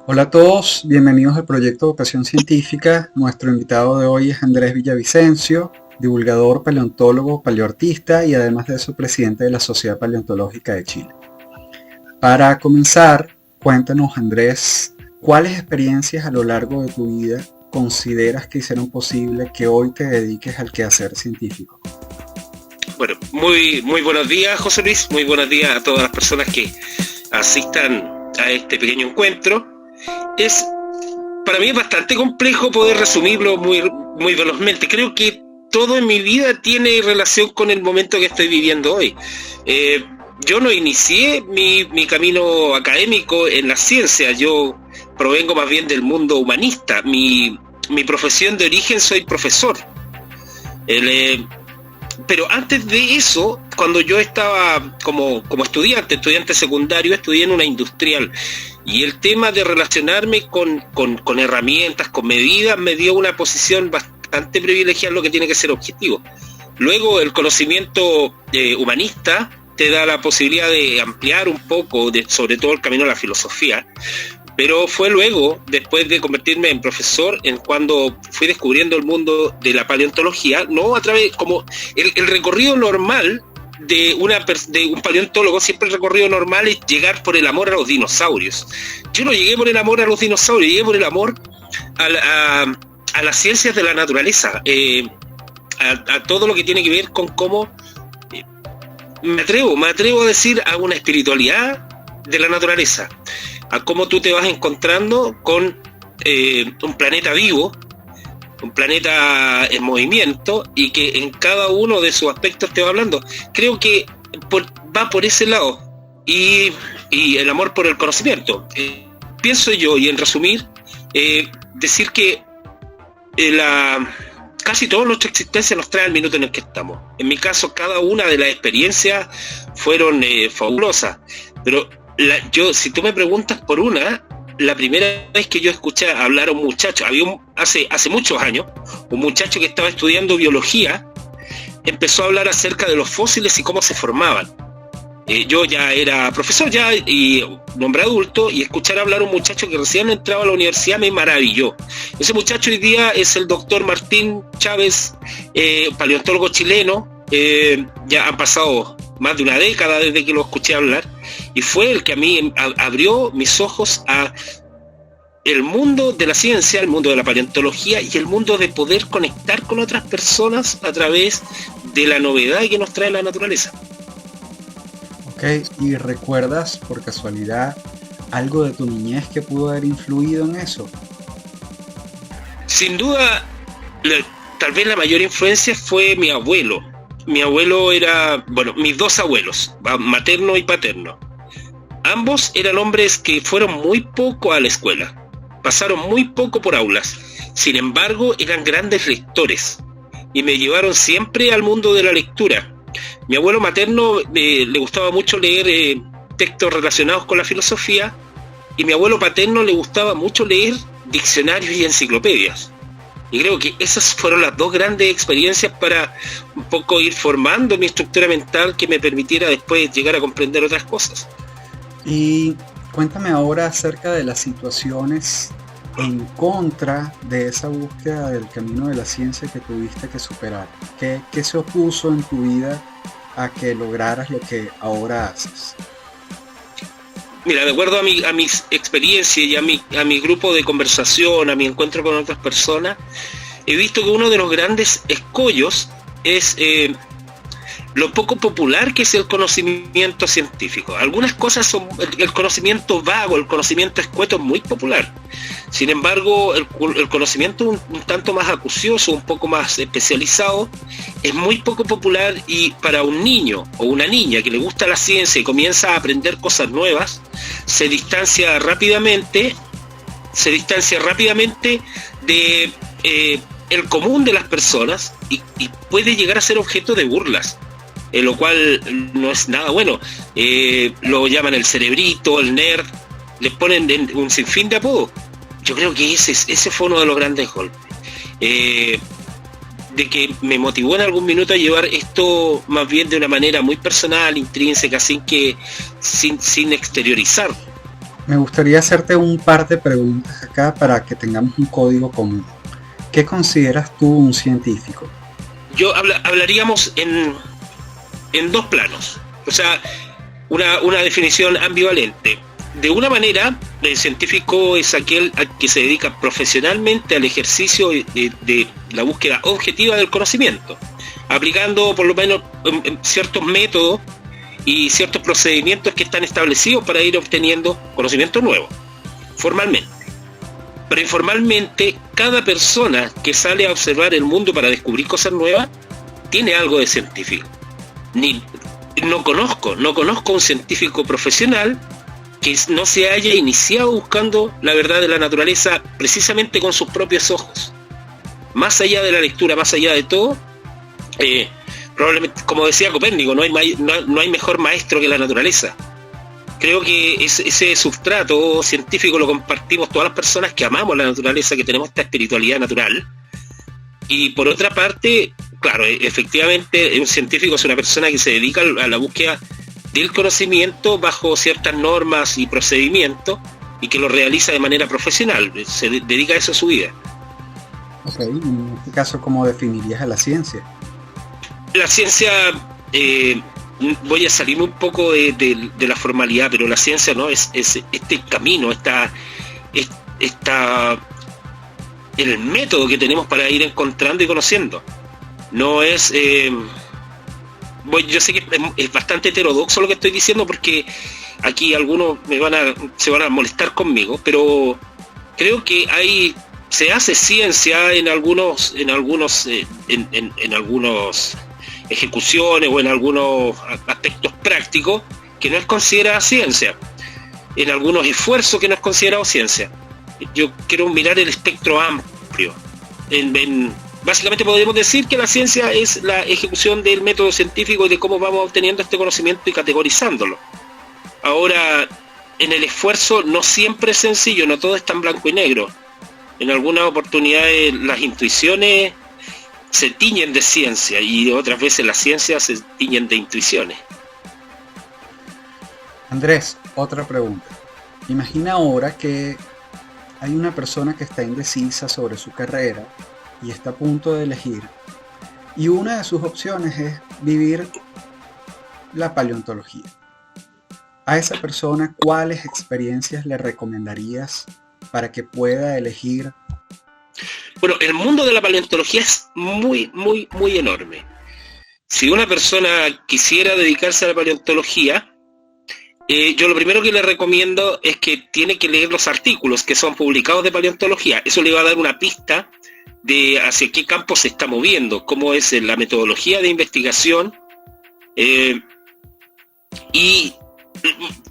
Hola a todos, bienvenidos al proyecto Vocación Científica. Nuestro invitado de hoy es Andrés Villavicencio, divulgador, paleontólogo, paleoartista y además de eso presidente de la Sociedad Paleontológica de Chile. Para comenzar, cuéntanos Andrés, ¿cuáles experiencias a lo largo de tu vida consideras que hicieron posible que hoy te dediques al quehacer científico? Bueno, muy buenos días, José Luis, muy buenos días a todas las personas que asistan a este pequeño encuentro. Para mí es bastante complejo poder resumirlo muy velozmente. Creo que todo en mi vida tiene relación con el momento que estoy viviendo hoy. Yo no inicié mi camino académico en la ciencia, yo provengo más bien del mundo humanista. Mi profesión de origen, soy profesor. Pero antes de eso, cuando yo estaba como estudiante secundario, estudié en una industrial. Y el tema de relacionarme con herramientas, con medidas, me dio una posición bastante privilegiada en lo que tiene que ser objetivo. Luego el conocimiento humanista te da la posibilidad de ampliar un poco, sobre todo el camino a la filosofía. Pero fue luego, después de convertirme en profesor, en cuando fui descubriendo el mundo de la paleontología, no a través, como el recorrido normal de un paleontólogo, siempre el recorrido normal es llegar por el amor a los dinosaurios. Yo no llegué por el amor a los dinosaurios, llegué por el amor a las ciencias de la naturaleza, a todo lo que tiene que ver con cómo, me atrevo a decir, a una espiritualidad de la naturaleza, a cómo tú te vas encontrando con un planeta vivo, un planeta en movimiento, y que en cada uno de sus aspectos te va hablando. Creo que va por ese lado, y el amor por el conocimiento. Pienso yo, y en resumir, decir que casi toda nuestra existencia nos trae al minuto en el que estamos. En mi caso, cada una de las experiencias fueron fabulosas, pero si tú me preguntas por una, la primera vez que yo escuché hablar a un muchacho, hace muchos años, un muchacho que estaba estudiando biología, empezó a hablar acerca de los fósiles y cómo se formaban. Yo ya era profesor y un hombre adulto, y escuchar hablar a un muchacho que recién entraba a la universidad me maravilló. Ese muchacho hoy día es el doctor Martín Chávez, paleontólogo chileno. Ya han pasado más de una década desde que lo escuché hablar, y fue el que a mí abrió mis ojos a el mundo de la ciencia, el mundo de la paleontología y el mundo de poder conectar con otras personas a través de la novedad que nos trae la naturaleza. Ok, ¿y recuerdas por casualidad algo de tu niñez que pudo haber influido en eso? Sin duda, tal vez la mayor influencia fue mi abuelo. Mi abuelo mis dos abuelos, materno y paterno. Ambos eran hombres que fueron muy poco a la escuela, pasaron muy poco por aulas. Sin embargo, eran grandes lectores y me llevaron siempre al mundo de la lectura. Mi abuelo materno le gustaba mucho leer textos relacionados con la filosofía, y mi abuelo paterno le gustaba mucho leer diccionarios y enciclopedias. Y creo que esas fueron las dos grandes experiencias para un poco ir formando mi estructura mental que me permitiera después llegar a comprender otras cosas. Y cuéntame ahora acerca de las situaciones en contra de esa búsqueda del camino de la ciencia que tuviste que superar. ¿Qué se opuso en tu vida a que lograras lo que ahora haces? Mira, de acuerdo a mis experiencias y a mi grupo de conversación, a mi encuentro con otras personas, he visto que uno de los grandes escollos es lo poco popular que es el conocimiento científico. Algunas cosas son el conocimiento vago, el conocimiento escueto es muy popular. Sin embargo, el conocimiento un tanto más acucioso, un poco más especializado, es muy poco popular, y para un niño o una niña que le gusta la ciencia y comienza a aprender cosas nuevas, se distancia rápidamente de el común de las personas, y puede llegar a ser objeto de burlas. Lo cual no es nada bueno. Lo llaman el cerebrito, el nerd, les ponen un sinfín de apodos. Yo creo que ese fue uno de los grandes golpes. De que me motivó en algún minuto a llevar esto más bien de una manera muy personal, intrínseca, sin exteriorizar. Me gustaría hacerte un par de preguntas acá para que tengamos un código común. ¿Qué consideras tú un científico? Hablaríamos en dos planos, o sea, una definición ambivalente. De una manera, el científico es aquel que se dedica profesionalmente al ejercicio de la búsqueda objetiva del conocimiento, aplicando por lo menos ciertos métodos y ciertos procedimientos que están establecidos para ir obteniendo conocimiento nuevo, formalmente. Pero informalmente, cada persona que sale a observar el mundo para descubrir cosas nuevas tiene algo de científico. No conozco un científico profesional que no se haya iniciado buscando la verdad de la naturaleza precisamente con sus propios ojos. Más allá de la lectura, más allá de todo, probablemente, como decía Copérnico, no hay mejor maestro que la naturaleza. Creo que ese substrato científico lo compartimos todas las personas que amamos la naturaleza, que tenemos esta espiritualidad natural. Y por otra parte, claro, efectivamente un científico es una persona que se dedica a la búsqueda del conocimiento bajo ciertas normas y procedimientos y que lo realiza de manera profesional, se dedica a eso a su vida. Ok, en este caso, ¿cómo definirías a la ciencia? La ciencia, voy a salirme un poco de la formalidad, pero la ciencia no es este camino, el método que tenemos para ir encontrando y conociendo. No es... yo sé que es bastante heterodoxo lo que estoy diciendo, porque aquí algunos se van a molestar conmigo, pero creo que se hace ciencia en algunos ejecuciones o en algunos aspectos prácticos que no es considerada ciencia, en algunos esfuerzos que no es considerado ciencia. Yo quiero mirar el espectro amplio. Básicamente podríamos decir que la ciencia es la ejecución del método científico y de cómo vamos obteniendo este conocimiento y categorizándolo. Ahora, en el esfuerzo no siempre es sencillo, no todo es tan blanco y negro. En algunas oportunidades las intuiciones se tiñen de ciencia y otras veces las ciencias se tiñen de intuiciones. Andrés, otra pregunta. Imagina ahora que hay una persona que está indecisa sobre su carrera y está a punto de elegir, y una de sus opciones es vivir la paleontología. A esa persona, ¿cuáles experiencias le recomendarías para que pueda elegir? Bueno, el mundo de la paleontología es muy, muy, muy enorme. Si una persona quisiera dedicarse a la paleontología, yo lo primero que le recomiendo es que tiene que leer los artículos que son publicados de paleontología. Eso le va a dar una pista de hacia qué campo se está moviendo, cómo es la metodología de investigación, y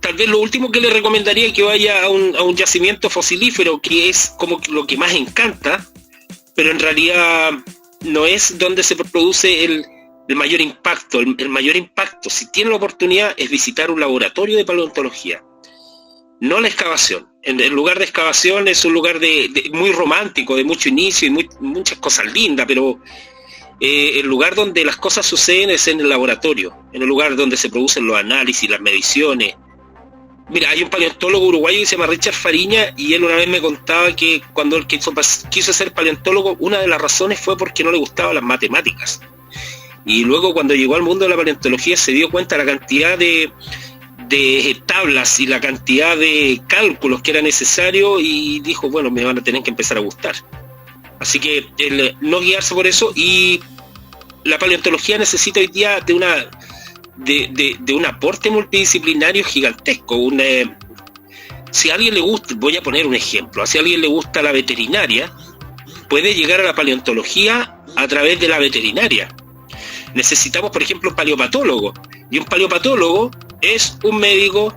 tal vez lo último que le recomendaría es que vaya a un yacimiento fosilífero, que es como lo que más encanta, pero en realidad no es donde se produce el mayor impacto. El mayor impacto, si tiene la oportunidad, es visitar un laboratorio de paleontología, no la excavación. El lugar de excavación es un lugar muy romántico, de mucho inicio y muchas cosas lindas, pero el lugar donde las cosas suceden es en el laboratorio, en el lugar donde se producen los análisis, las mediciones. Mira, hay un paleontólogo uruguayo que se llama Richard Fariña, y él una vez me contaba que cuando él quiso ser paleontólogo, una de las razones fue porque no le gustaban las matemáticas. Y luego, cuando llegó al mundo de la paleontología, se dio cuenta de la cantidad de tablas y la cantidad de cálculos que era necesario, y dijo, bueno, me van a tener que empezar a gustar. Así que no guiarse por eso. Y la paleontología necesita hoy día de un aporte multidisciplinario gigantesco. Si a alguien le gusta, voy a poner un ejemplo, si a alguien le gusta la veterinaria, puede llegar a la paleontología a través de la veterinaria. Necesitamos, por ejemplo, un paleopatólogo, y un paleopatólogo es un médico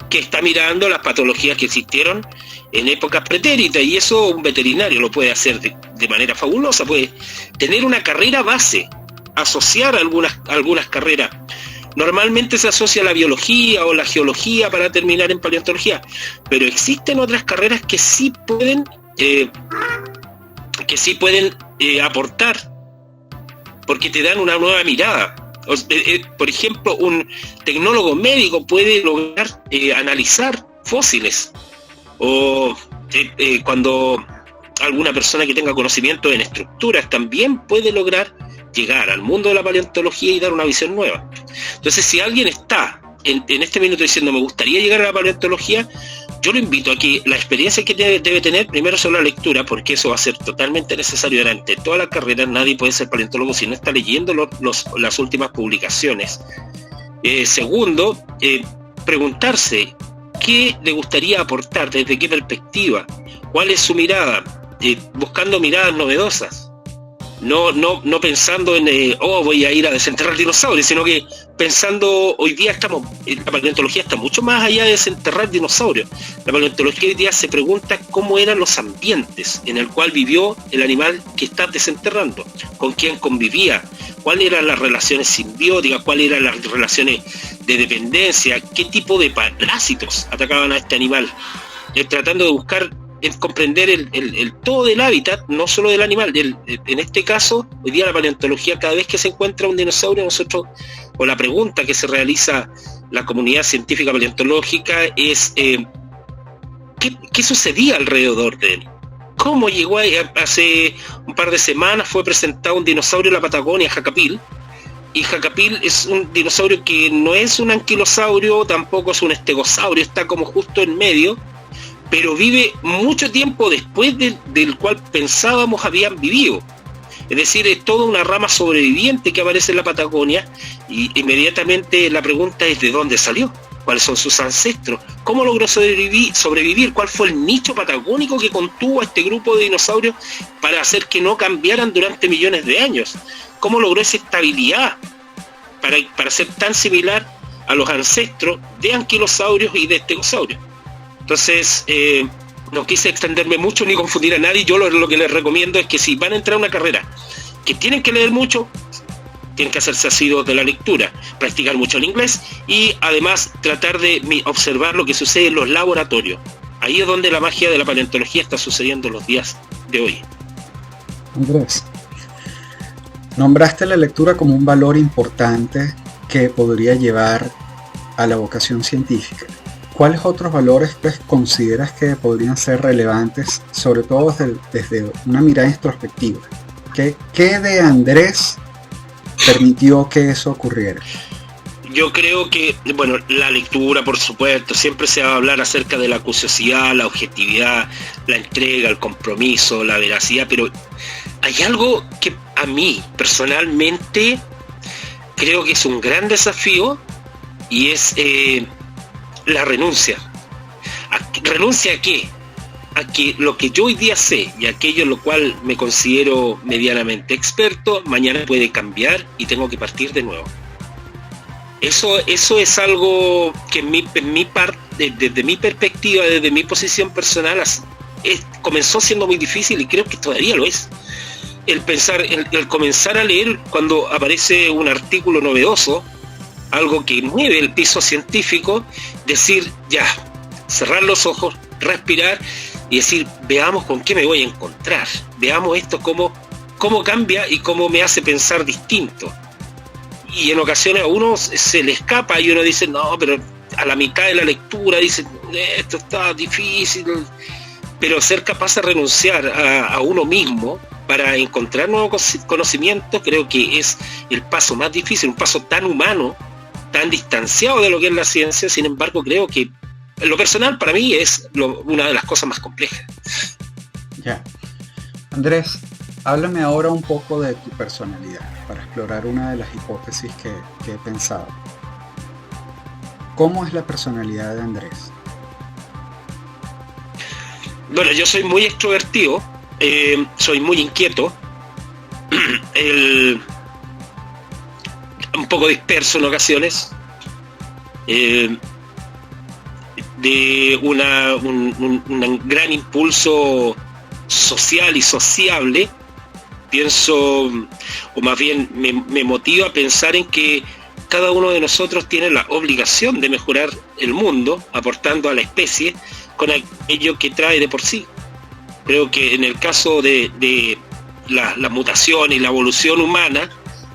que está mirando las patologías que existieron en épocas pretéritas, y eso un veterinario lo puede hacer de manera fabulosa. Puede tener una carrera base, asociar algunas carreras. Normalmente se asocia la biología o la geología para terminar en paleontología, pero existen otras carreras que sí pueden aportar, porque te dan una nueva mirada. Por ejemplo, un tecnólogo médico puede lograr analizar fósiles o cuando alguna persona que tenga conocimiento en estructuras también puede lograr llegar al mundo de la paleontología y dar una visión nueva. Entonces, si alguien está en este minuto diciendo me gustaría llegar a la paleontología, yo lo invito a que la experiencia que debe tener primero son la lectura, porque eso va a ser totalmente necesario durante toda la carrera. Nadie puede ser paleontólogo si no está leyendo las últimas publicaciones. Segundo, preguntarse qué le gustaría aportar, desde qué perspectiva, cuál es su mirada, buscando miradas novedosas. No pensando en, voy a ir a desenterrar dinosaurios, sino que pensando, hoy día la paleontología está mucho más allá de desenterrar dinosaurios. La paleontología hoy día se pregunta cómo eran los ambientes en el cual vivió el animal que está desenterrando, con quién convivía, cuáles eran las relaciones simbióticas, cuáles eran las relaciones de dependencia, qué tipo de parásitos atacaban a este animal, tratando de buscar comprender el todo del hábitat, no solo del animal. En este caso, hoy día la paleontología, cada vez que se encuentra un dinosaurio, nosotros, o la pregunta que se realiza la comunidad científica paleontológica es ¿qué sucedía alrededor de él? ¿Cómo llegó hace un par de semanas fue presentado un dinosaurio en la Patagonia, Jacapil? Y Jacapil es un dinosaurio que no es un anquilosaurio, tampoco es un estegosaurio, está como justo en medio, pero vive mucho tiempo después del cual pensábamos habían vivido. Es decir, es toda una rama sobreviviente que aparece en la Patagonia, y inmediatamente la pregunta es ¿de dónde salió? ¿Cuáles son sus ancestros? ¿Cómo logró sobrevivir? ¿Cuál fue el nicho patagónico que contuvo a este grupo de dinosaurios para hacer que no cambiaran durante millones de años? ¿Cómo logró esa estabilidad para ser tan similar a los ancestros de anquilosaurios y de estegosaurios? Entonces, no quise extenderme mucho ni confundir a nadie. Yo lo que les recomiendo es que si van a entrar a una carrera, que tienen que leer mucho, tienen que hacerse asiduos de la lectura, practicar mucho el inglés y además tratar de observar lo que sucede en los laboratorios. Ahí es donde la magia de la paleontología está sucediendo los días de hoy. Andrés, nombraste la lectura como un valor importante que podría llevar a la vocación científica. ¿Cuáles otros valores consideras que podrían ser relevantes, sobre todo desde una mirada introspectiva? ¿Qué de Andrés permitió que eso ocurriera? Yo creo que, bueno, la lectura, por supuesto, siempre se va a hablar acerca de la acuciosidad, la objetividad, la entrega, el compromiso, la veracidad, pero hay algo que a mí, personalmente, creo que es un gran desafío, y es la renuncia. ¿Renuncia a qué? A que lo que yo hoy día sé y aquello en lo cual me considero medianamente experto, mañana puede cambiar y tengo que partir de nuevo. Eso es algo que desde mi perspectiva, desde mi posición personal, comenzó siendo muy difícil y creo que todavía lo es. El comenzar a leer cuando aparece un artículo novedoso, algo que mueve el piso científico, decir ya, cerrar los ojos, respirar y decir, veamos con qué me voy a encontrar, veamos esto cómo cambia y cómo me hace pensar distinto. Y en ocasiones a uno se le escapa y uno dice, no, pero a la mitad de la lectura dice, esto está difícil, pero ser capaz de renunciar a uno mismo para encontrar nuevos conocimientos, creo que es el paso más difícil, un paso tan humano, tan distanciado de lo que es la ciencia. Sin embargo, creo que lo personal para mí es una de las cosas más complejas. Ya. Andrés, háblame ahora un poco de tu personalidad, para explorar una de las hipótesis que he pensado. ¿Cómo es la personalidad de Andrés? Bueno, yo soy muy extrovertido, soy muy inquieto, un poco disperso en ocasiones, de un gran impulso social y sociable. Pienso, o más bien me motiva a pensar en que cada uno de nosotros tiene la obligación de mejorar el mundo, aportando a la especie con aquello que trae de por sí. Creo que en el caso de la mutación y la evolución humana,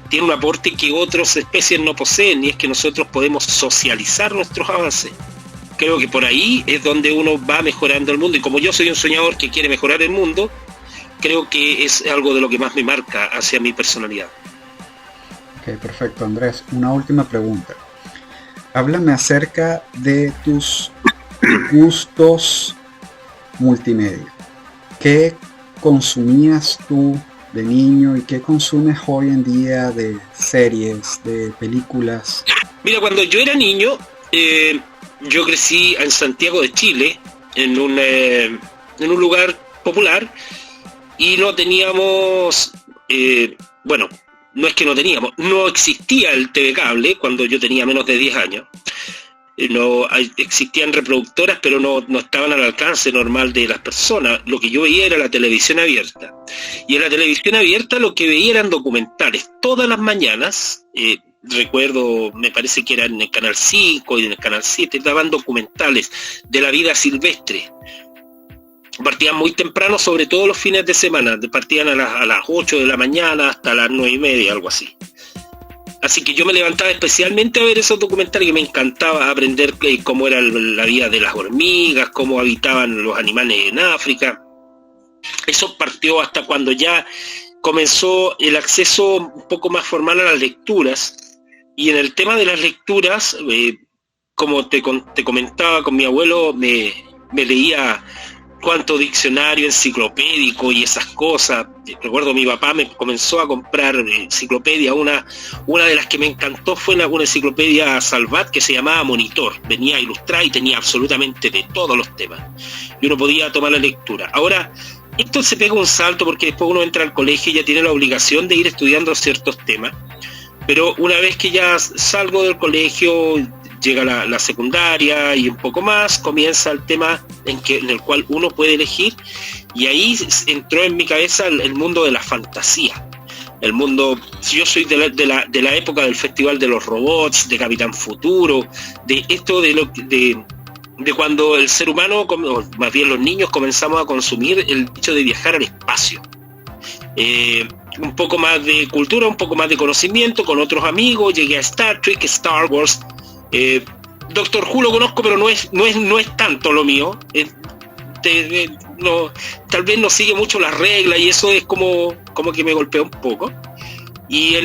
tiene un aporte que otras especies no poseen, y es que nosotros podemos socializar nuestros avances. Creo que por ahí es donde uno va mejorando el mundo, y como yo soy un soñador que quiere mejorar el mundo, creo que es algo de lo que más me marca hacia mi personalidad. Ok, perfecto, Andrés. Una última pregunta. Háblame acerca de tus gustos multimedia. ¿Qué consumías tú de niño y qué consumes hoy en día de series, de películas? Mira, cuando yo era niño, yo crecí en Santiago de Chile, en un lugar popular, y no teníamos, bueno, no es que no teníamos, no existía el TV cable cuando yo tenía menos de 10 años. No existían reproductoras, pero no estaban al alcance normal de las personas. Lo que yo veía era la televisión abierta. Y en la televisión abierta lo que veía eran documentales. Todas las mañanas, recuerdo, me parece que era en el Canal 5 y en el Canal 7, daban documentales de la vida silvestre. Partían muy temprano, sobre todo los fines de semana. Partían a las 8 de la mañana hasta las 9:30, algo así. Así que yo me levantaba especialmente a ver esos documentales, que me encantaba aprender cómo era la vida de las hormigas, cómo habitaban los animales en África. Eso partió hasta cuando ya comenzó el acceso un poco más formal a las lecturas. Y en el tema de las lecturas, como te comentaba, con mi abuelo me leía cuánto diccionario enciclopédico y esas cosas. Recuerdo mi papá me comenzó a comprar enciclopedia, una de las que me encantó fue una enciclopedia Salvat que se llamaba Monitor, venía ilustrada y tenía absolutamente de todos los temas, y uno podía tomar la lectura. Ahora, esto se pega un salto porque después uno entra al colegio y ya tiene la obligación de ir estudiando ciertos temas, pero una vez que ya salgo del colegio, llega la secundaria y un poco más, comienza el tema en el cual uno puede elegir, y ahí entró en mi cabeza el mundo de la fantasía. El mundo, yo soy de la época del Festival de los Robots, de Capitán Futuro, de esto de cuando el ser humano, o más bien los niños, comenzamos a consumir el hecho de viajar al espacio. Un poco más de cultura, un poco más de conocimiento con otros amigos, llegué a Star Trek, Star Wars. Doctor Who lo conozco, pero no es tanto lo mío. Tal vez no sigue mucho las reglas y eso es como que me golpea un poco. Y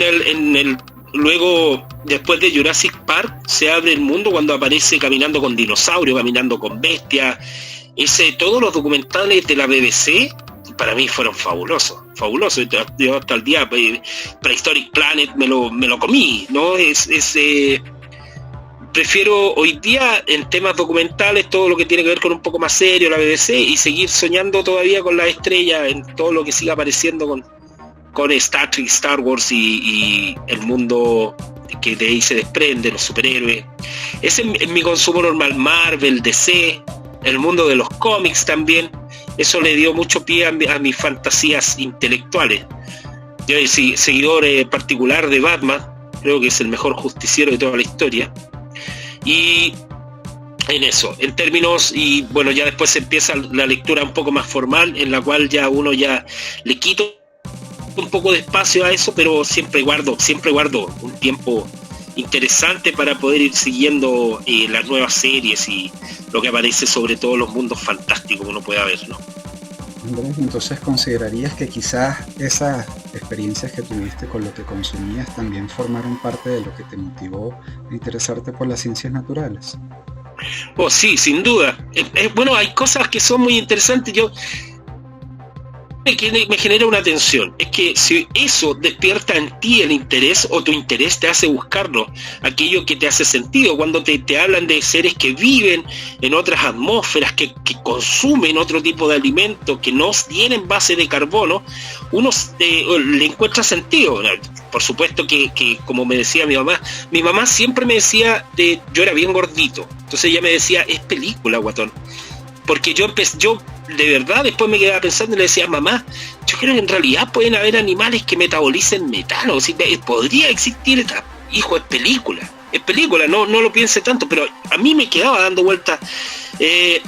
luego, después de Jurassic Park, se abre el mundo cuando aparece caminando con dinosaurios, caminando con bestias. Todos los documentales de la BBC para mí fueron fabulosos. Yo hasta el día Prehistoric Planet me lo comí, ¿no? Prefiero hoy día en temas documentales todo lo que tiene que ver con un poco más serio la BBC, y seguir soñando todavía con la estrella en todo lo que siga apareciendo con Star Trek, Star Wars y el mundo que de ahí se desprende, los superhéroes. Ese es mi consumo normal. Marvel, DC, el mundo de los cómics también. Eso le dio mucho pie a mis fantasías intelectuales. Yo soy seguidor particular de Batman, creo que es el mejor justiciero de toda la historia. Y en eso, en términos, y bueno, ya después empieza la lectura un poco más formal, en la cual ya uno ya le quito un poco de espacio a eso, pero siempre guardo un tiempo interesante para poder ir siguiendo las nuevas series y lo que aparece, sobre todo los mundos fantásticos que uno pueda ver, ¿no? Andrés, entonces ¿considerarías que quizás esas experiencias que tuviste con lo que consumías también formaron parte de lo que te motivó a interesarte por las ciencias naturales? Oh, sí, sin duda. Bueno, hay cosas que son muy interesantes. Que me genera una tensión, es que si eso despierta en ti el interés, o tu interés te hace buscarlo, aquello que te hace sentido, cuando te hablan de seres que viven en otras atmósferas, que consumen otro tipo de alimentos, que no tienen base de carbono, uno le encuentra sentido. Por supuesto que como me decía mi mamá siempre me decía, yo era bien gordito, entonces ella me decía, es película, guatón. Porque yo de verdad después me quedaba pensando y le decía, mamá, yo creo que en realidad pueden haber animales que metabolicen metano, o sea, podría existir. Hijo, es película, no lo piense tanto, pero a mí me quedaba dando vueltas.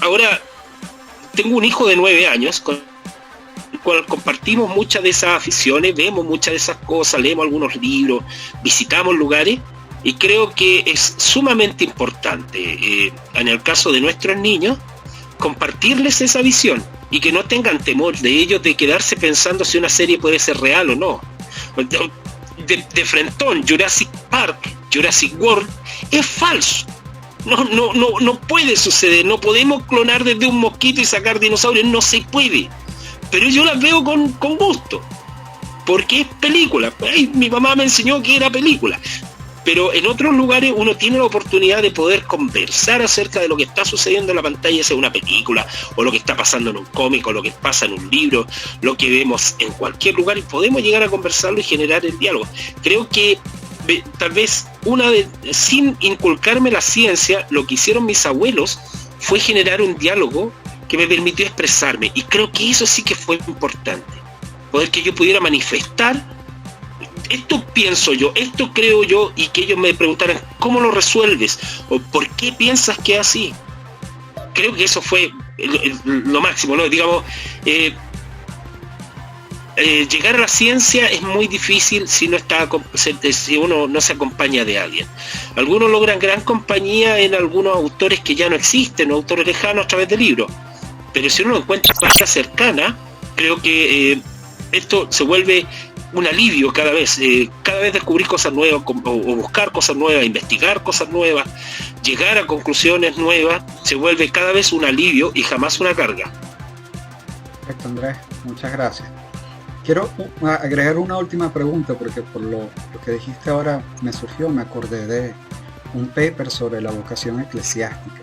Ahora tengo un hijo de 9 años con el cual compartimos muchas de esas aficiones, vemos muchas de esas cosas, leemos algunos libros, visitamos lugares, Y creo que es sumamente importante, en el caso de nuestros niños, compartirles esa visión y que no tengan temor de ellos de quedarse pensando si una serie puede ser real o no. De frentón, Jurassic Park, Jurassic World, es falso. No puede suceder. No podemos clonar desde un mosquito y sacar dinosaurios, no se puede. Pero yo las veo con gusto, porque es película. Ay, mi mamá me enseñó que era película. Pero en otros lugares uno tiene la oportunidad de poder conversar acerca de lo que está sucediendo en la pantalla, sea una película, o lo que está pasando en un cómic, o lo que pasa en un libro, lo que vemos en cualquier lugar, y podemos llegar a conversarlo y generar el diálogo. Creo que tal vez sin inculcarme la ciencia, lo que hicieron mis abuelos fue generar un diálogo que me permitió expresarme, y creo que eso sí que fue importante, poder que yo pudiera manifestar esto pienso yo, esto creo yo, y que ellos me preguntaran ¿cómo lo resuelves? O ¿por qué piensas que es así? Creo que eso fue lo máximo, ¿no? Digamos, llegar a la ciencia es muy difícil si uno no se acompaña de alguien. Algunos logran gran compañía en algunos autores que ya no existen, o autores lejanos a través de libros, pero si uno encuentra parte cercana, creo que esto se vuelve un alivio cada vez descubrir cosas nuevas, o buscar cosas nuevas, investigar cosas nuevas, llegar a conclusiones nuevas, se vuelve cada vez un alivio y jamás una carga. Perfecto, Andrés, muchas gracias. Quiero agregar una última pregunta, porque por lo que dijiste ahora me acordé de un paper sobre la vocación eclesiástica.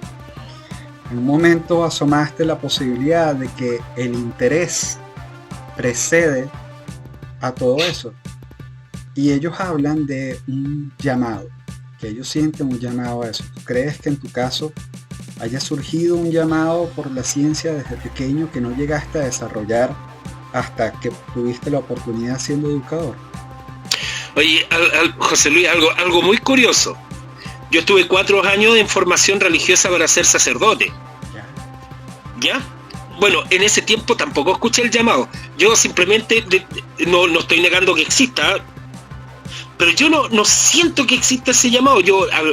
En un momento asomaste la posibilidad de que el interés precede a todo eso, y ellos hablan de un llamado, que ellos sienten un llamado a eso. ¿Tú crees que en tu caso haya surgido un llamado por la ciencia desde pequeño que no llegaste a desarrollar hasta que tuviste la oportunidad siendo educador? Oye, José Luis, algo muy curioso. Yo estuve 4 años en formación religiosa para ser sacerdote. ¿Ya? Bueno, en ese tiempo tampoco escuché el llamado. Yo simplemente, no estoy negando que exista, pero yo no siento que exista ese llamado.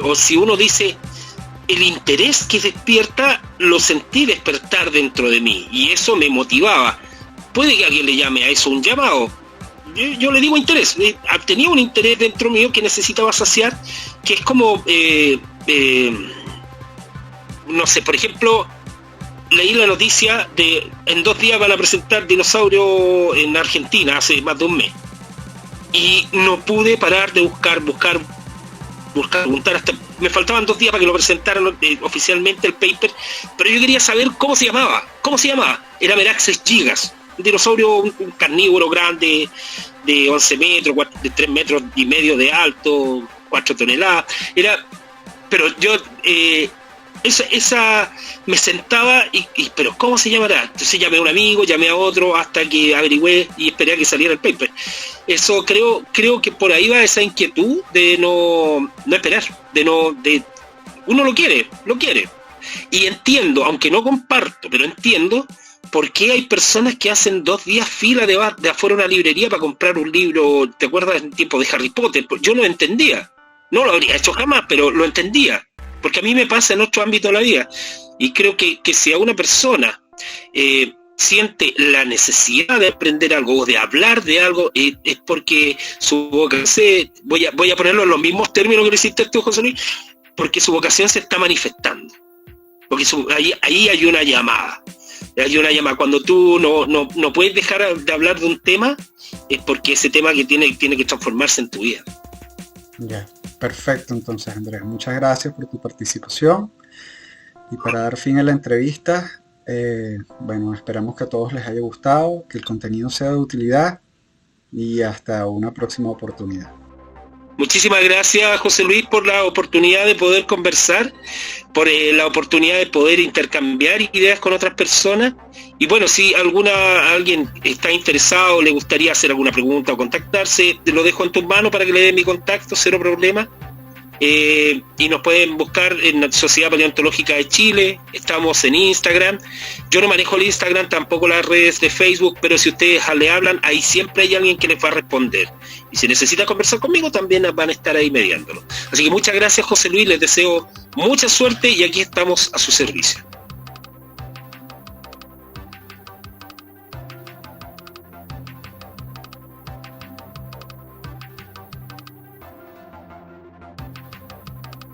O si uno dice, el interés que despierta, lo sentí despertar dentro de mí, y eso me motivaba. Puede que alguien le llame a eso un llamado. Yo le digo interés. Tenía un interés dentro mío que necesitaba saciar, que es como, no sé, por ejemplo, leí la noticia de en 2 días van a presentar dinosaurio en Argentina, hace más de un mes, y no pude parar de buscar, preguntar, hasta me faltaban 2 días para que lo presentaran oficialmente el paper, pero yo quería saber cómo se llamaba. Era Meraxes gigas, un dinosaurio, un carnívoro grande de 11 metros, de 3 metros y medio de alto, 4 toneladas, pero yo esa me sentaba y pero ¿cómo se llamará? Entonces llamé a un amigo, llamé a otro, hasta que averigüé y esperé a que saliera el paper. Eso creo que por ahí va esa inquietud de no esperar, uno lo quiere, y entiendo, aunque no comparto, pero entiendo por qué hay personas que hacen 2 días fila de afuera de una librería para comprar un libro. ¿Te acuerdas del tiempo de Harry Potter? Yo lo entendía, no lo habría hecho jamás, pero lo entendía, porque a mí me pasa en otro ámbito de la vida, y creo que si a una persona siente la necesidad de aprender algo o de hablar de algo, es porque su vocación, voy a ponerlo en los mismos términos que lo hiciste tú, José Luis, porque su vocación se está manifestando, porque ahí hay una llamada. Cuando tú no puedes dejar de hablar de un tema, es porque ese tema que tiene que transformarse en tu vida. Ya, perfecto. Entonces, Andrés, muchas gracias por tu participación, y para dar fin a la entrevista, bueno, esperamos que a todos les haya gustado, que el contenido sea de utilidad, y hasta una próxima oportunidad. Muchísimas gracias, José Luis, por la oportunidad de poder conversar, por la oportunidad de poder intercambiar ideas con otras personas. Y bueno, si alguien está interesado, le gustaría hacer alguna pregunta o contactarse, te lo dejo en tus manos para que le den mi contacto, cero problema. Y nos pueden buscar en la Sociedad Paleontológica de Chile. Estamos en Instagram. Yo no manejo el Instagram, tampoco las redes de Facebook, pero si ustedes le hablan, ahí siempre hay alguien que les va a responder. Y si necesita conversar conmigo, también van a estar ahí mediándolo. Así que muchas gracias, José Luis, les deseo mucha suerte y aquí estamos a su servicio.